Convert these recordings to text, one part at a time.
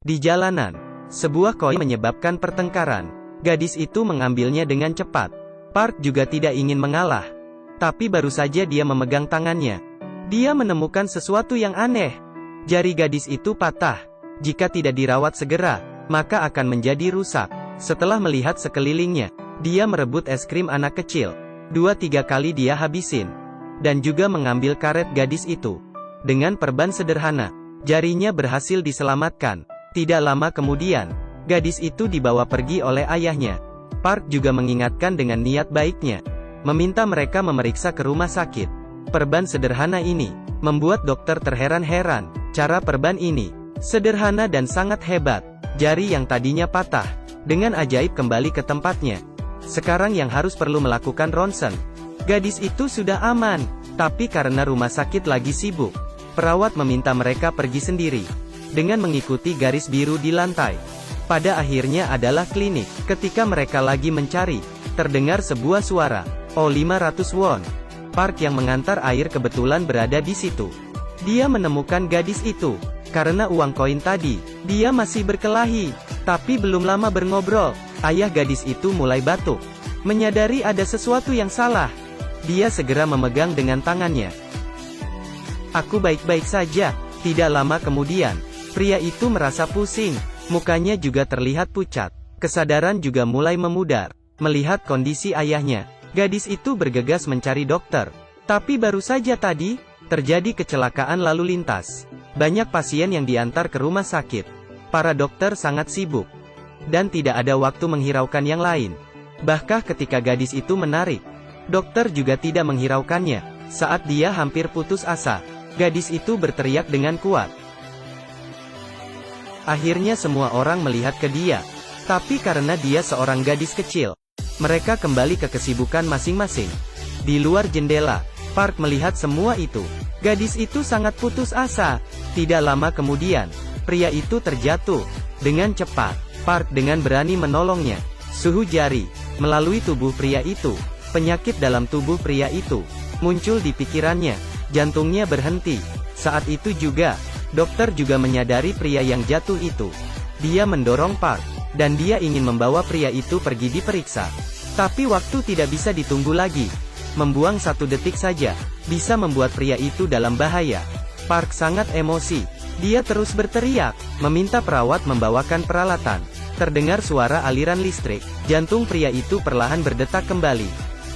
Di jalanan, sebuah koin menyebabkan pertengkaran. Gadis itu mengambilnya dengan cepat. Park juga tidak ingin mengalah. Tapi baru saja dia memegang tangannya, dia menemukan sesuatu yang aneh. Jari gadis itu patah. Jika tidak dirawat segera, maka akan menjadi rusak. Setelah melihat sekelilingnya, dia merebut es krim anak kecil. 2-3 kali dia habisin. Dan juga mengambil karet gadis itu. Dengan perban sederhana, jarinya berhasil diselamatkan. Tidak lama kemudian, gadis itu dibawa pergi oleh ayahnya. Park juga mengingatkan dengan niat baiknya, meminta mereka memeriksa ke rumah sakit. Perban sederhana ini membuat dokter terheran-heran. Cara perban ini sederhana dan sangat hebat. Jari yang tadinya patah dengan ajaib kembali ke tempatnya. Sekarang yang harus perlu melakukan ronsen. Gadis itu sudah aman, tapi karena rumah sakit lagi sibuk, perawat meminta mereka pergi sendiri dengan mengikuti garis biru di lantai. Pada akhirnya adalah klinik. Ketika mereka lagi mencari, terdengar sebuah suara. Oh, 500 won. Park yang mengantar air kebetulan berada di situ. Dia menemukan gadis itu. Karena uang koin tadi, dia masih berkelahi. Tapi belum lama berngobrol, ayah gadis itu mulai batuk. Menyadari ada sesuatu yang salah, dia segera memegang dengan tangannya. Aku baik-baik saja. Tidak lama kemudian, pria itu merasa pusing. Mukanya juga terlihat pucat. Kesadaran juga mulai memudar. Melihat kondisi ayahnya, gadis itu bergegas mencari dokter. Tapi baru saja tadi, terjadi kecelakaan lalu lintas. Banyak pasien yang diantar ke rumah sakit. Para dokter sangat sibuk. Dan tidak ada waktu menghiraukan yang lain. Bahkan ketika gadis itu menarik, dokter juga tidak menghiraukannya. Saat dia hampir putus asa, gadis itu berteriak dengan kuat. Akhirnya semua orang melihat ke dia. Tapi karena dia seorang gadis kecil, mereka kembali ke kesibukan masing-masing. Di luar jendela, Park melihat semua itu. Gadis itu sangat putus asa. Tidak lama kemudian, pria itu terjatuh. Dengan cepat, Park dengan berani menolongnya. Suhu jari melalui tubuh pria itu. Penyakit dalam tubuh pria itu muncul di pikirannya. Jantungnya berhenti. Saat itu juga, dokter juga menyadari pria yang jatuh itu. Dia mendorong Park, dan dia ingin membawa pria itu pergi diperiksa. Tapi waktu tidak bisa ditunggu lagi. Membuang 1 detik saja, bisa membuat pria itu dalam bahaya. Park sangat emosi. Dia terus berteriak, meminta perawat membawakan peralatan. Terdengar suara aliran listrik. Jantung pria itu perlahan berdetak kembali.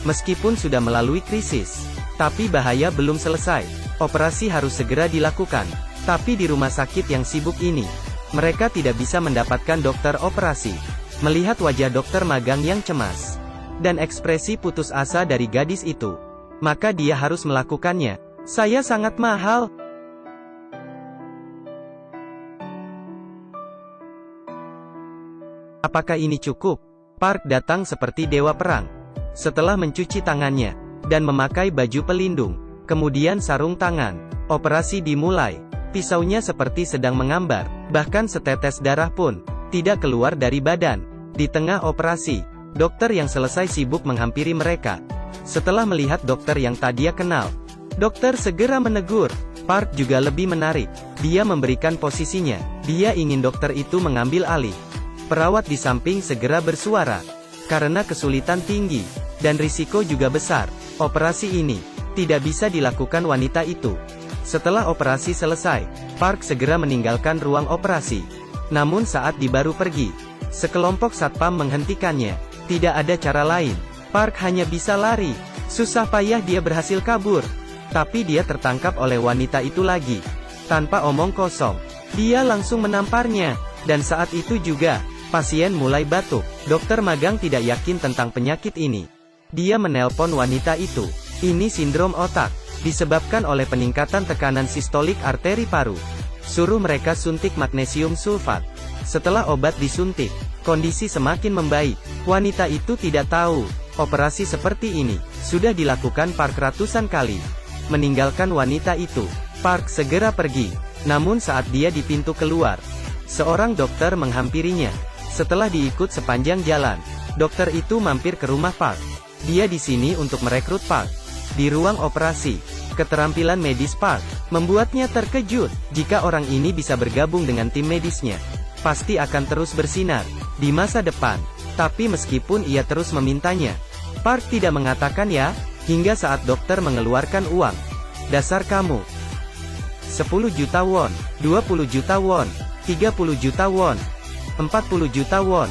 Meskipun sudah melalui krisis, tapi bahaya belum selesai. Operasi harus segera dilakukan. Tapi di rumah sakit yang sibuk ini, mereka tidak bisa mendapatkan dokter operasi. Melihat wajah dokter magang yang cemas, dan ekspresi putus asa dari gadis itu, maka dia harus melakukannya. Saya sangat mahal. Apakah ini cukup? Park datang seperti dewa perang. Setelah mencuci tangannya, dan memakai baju pelindung, kemudian sarung tangan, operasi dimulai. Pisaunya seperti sedang mengambar, bahkan setetes darah pun tidak keluar dari badan. Di tengah operasi, dokter yang selesai sibuk menghampiri mereka. Setelah melihat dokter yang tadi dia kenal, dokter segera menegur. Park juga lebih menarik. Dia memberikan posisinya. Dia ingin dokter itu mengambil alih. Perawat di samping segera bersuara. Karena kesulitan tinggi, dan risiko juga besar, operasi ini tidak bisa dilakukan wanita itu. Setelah operasi selesai, Park segera meninggalkan ruang operasi. Namun saat dia baru pergi, sekelompok satpam menghentikannya. Tidak ada cara lain. Park hanya bisa lari. Susah payah dia berhasil kabur. Tapi dia tertangkap oleh wanita itu lagi. Tanpa omong kosong, dia langsung menamparnya. Dan saat itu juga, pasien mulai batuk. Dokter magang tidak yakin tentang penyakit ini. Dia menelpon wanita itu. Ini sindrom otak, disebabkan oleh peningkatan tekanan sistolik arteri paru. Suruh mereka suntik magnesium sulfat. Setelah obat disuntik, kondisi semakin membaik. Wanita itu tidak tahu, operasi seperti ini sudah dilakukan Park ratusan kali. Meninggalkan wanita itu, Park segera pergi. Namun saat dia di pintu keluar, seorang dokter menghampirinya. Setelah diikut sepanjang jalan, dokter itu mampir ke rumah Park. Dia di sini untuk merekrut Park. Di ruang operasi, keterampilan medis Park membuatnya terkejut. Jika orang ini bisa bergabung dengan tim medisnya, pasti akan terus bersinar di masa depan. Tapi meskipun ia terus memintanya, Park tidak mengatakan ya, hingga saat dokter mengeluarkan uang. Dasar kamu. 10 juta won, 20 juta won, 30 juta won, 40 juta won,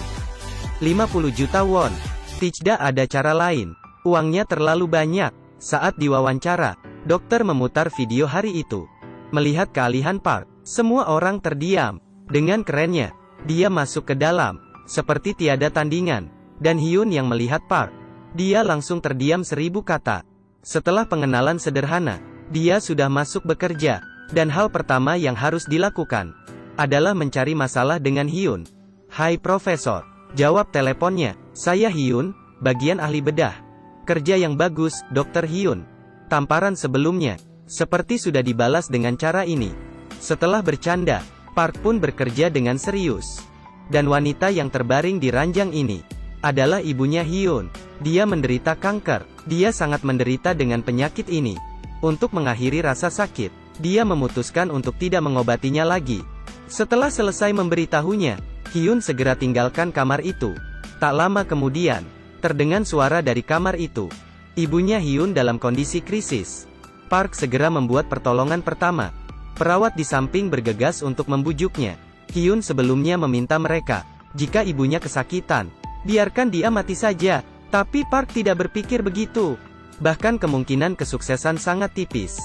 50 juta won. Tidak ada cara lain. Uangnya terlalu banyak. Saat diwawancara, dokter memutar video hari itu. Melihat kealihan Park, semua orang terdiam. Dengan kerennya, dia masuk ke dalam, seperti tiada tandingan. Dan Hyun yang melihat Park, dia langsung terdiam 1000 kata. Setelah pengenalan sederhana, dia sudah masuk bekerja. Dan hal pertama yang harus dilakukan adalah mencari masalah dengan Hyun. "Hai Profesor," jawab teleponnya. "Saya Hyun, bagian ahli bedah." "Kerja yang bagus, Dr. Hyun." Tamparan sebelumnya seperti sudah dibalas dengan cara ini. Setelah bercanda, Park pun bekerja dengan serius. Dan wanita yang terbaring di ranjang ini adalah ibunya Hyun. Dia menderita kanker. Dia sangat menderita dengan penyakit ini. Untuk mengakhiri rasa sakit, dia memutuskan untuk tidak mengobatinya lagi. Setelah selesai memberitahunya, Hyun segera tinggalkan kamar itu. Tak lama kemudian, terdengar suara dari kamar itu. Ibunya Hyun dalam kondisi krisis. Park segera membuat pertolongan pertama. Perawat di samping bergegas untuk membujuknya. Hyun sebelumnya meminta mereka, jika ibunya kesakitan, biarkan dia mati saja. Tapi Park tidak berpikir begitu. Bahkan kemungkinan kesuksesan sangat tipis.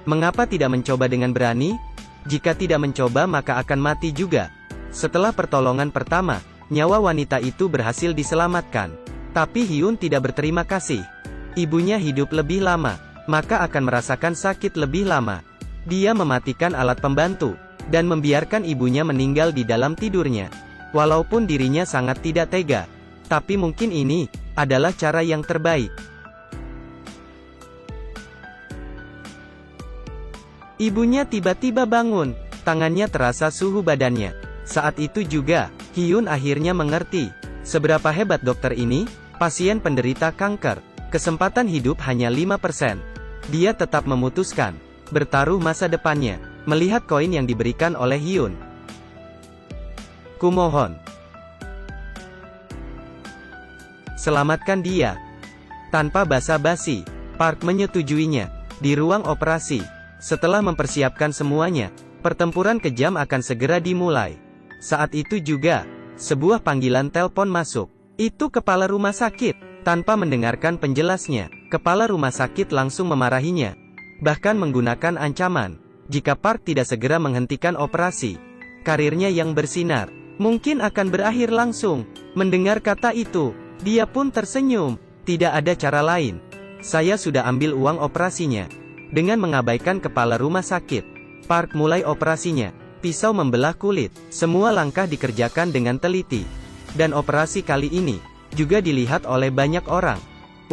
Mengapa tidak mencoba dengan berani? Jika tidak mencoba maka akan mati juga. Setelah pertolongan pertama, nyawa wanita itu berhasil diselamatkan. Tapi Hyun tidak berterima kasih. Ibunya hidup lebih lama, maka akan merasakan sakit lebih lama. Dia mematikan alat pembantu, dan membiarkan ibunya meninggal di dalam tidurnya. Walaupun dirinya sangat tidak tega, tapi mungkin ini adalah cara yang terbaik. Ibunya tiba-tiba bangun, tangannya terasa suhu badannya. Saat itu juga, Hyun akhirnya mengerti, seberapa hebat dokter ini. Pasien penderita kanker, kesempatan hidup hanya 5%. Dia tetap memutuskan, bertaruh masa depannya, melihat koin yang diberikan oleh Hyun. "Kumohon, selamatkan dia." Tanpa basa-basi, Park menyetujuinya. Di ruang operasi, setelah mempersiapkan semuanya, pertempuran kejam akan segera dimulai. Saat itu juga, sebuah panggilan telepon masuk. Itu kepala rumah sakit. Tanpa mendengarkan penjelasnya, kepala rumah sakit langsung memarahinya. Bahkan menggunakan ancaman, jika Park tidak segera menghentikan operasi, karirnya yang bersinar mungkin akan berakhir langsung. Mendengar kata itu, dia pun tersenyum. Tidak ada cara lain. "Saya sudah ambil uang operasinya." Dengan mengabaikan kepala rumah sakit, Park mulai operasinya. Pisau membelah kulit. Semua langkah dikerjakan dengan teliti. Dan operasi kali ini juga dilihat oleh banyak orang.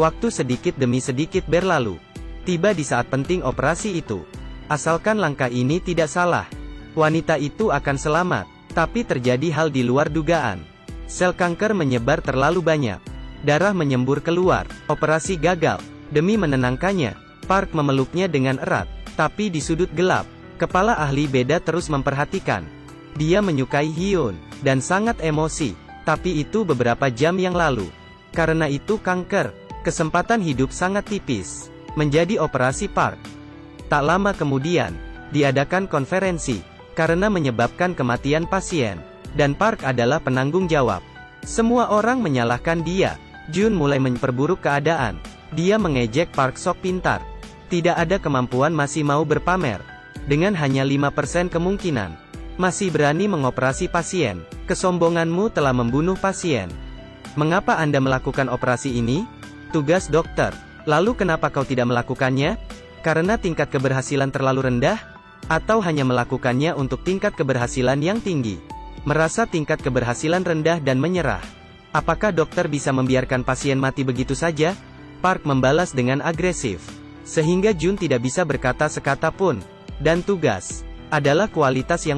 Waktu sedikit demi sedikit berlalu. Tiba di saat penting operasi itu. Asalkan langkah ini tidak salah, wanita itu akan selamat. Tapi terjadi hal di luar dugaan. Sel kanker menyebar terlalu banyak. Darah menyembur keluar. Operasi gagal. Demi menenangkannya, Park memeluknya dengan erat. Tapi di sudut gelap, kepala ahli beda terus memperhatikan. Dia menyukai Hyun, dan sangat emosi. Tapi itu beberapa jam yang lalu. Karena itu kanker, kesempatan hidup sangat tipis. Menjadi operasi Park. Tak lama kemudian, diadakan konferensi. Karena menyebabkan kematian pasien. Dan Park adalah penanggung jawab. Semua orang menyalahkan dia. Jun mulai memperburuk keadaan. Dia mengejek Park sok pintar. Tidak ada kemampuan, masih mau berpamer. Dengan hanya 5% kemungkinan, masih berani mengoperasi pasien. Kesombonganmu telah membunuh pasien. Mengapa Anda melakukan operasi ini? Tugas dokter. Lalu kenapa kau tidak melakukannya? Karena tingkat keberhasilan terlalu rendah? Atau hanya melakukannya untuk tingkat keberhasilan yang tinggi? Merasa tingkat keberhasilan rendah dan menyerah. Apakah dokter bisa membiarkan pasien mati begitu saja? Park membalas dengan agresif. Sehingga Jun tidak bisa berkata sekata pun. Dan tugas adalah kualitas yang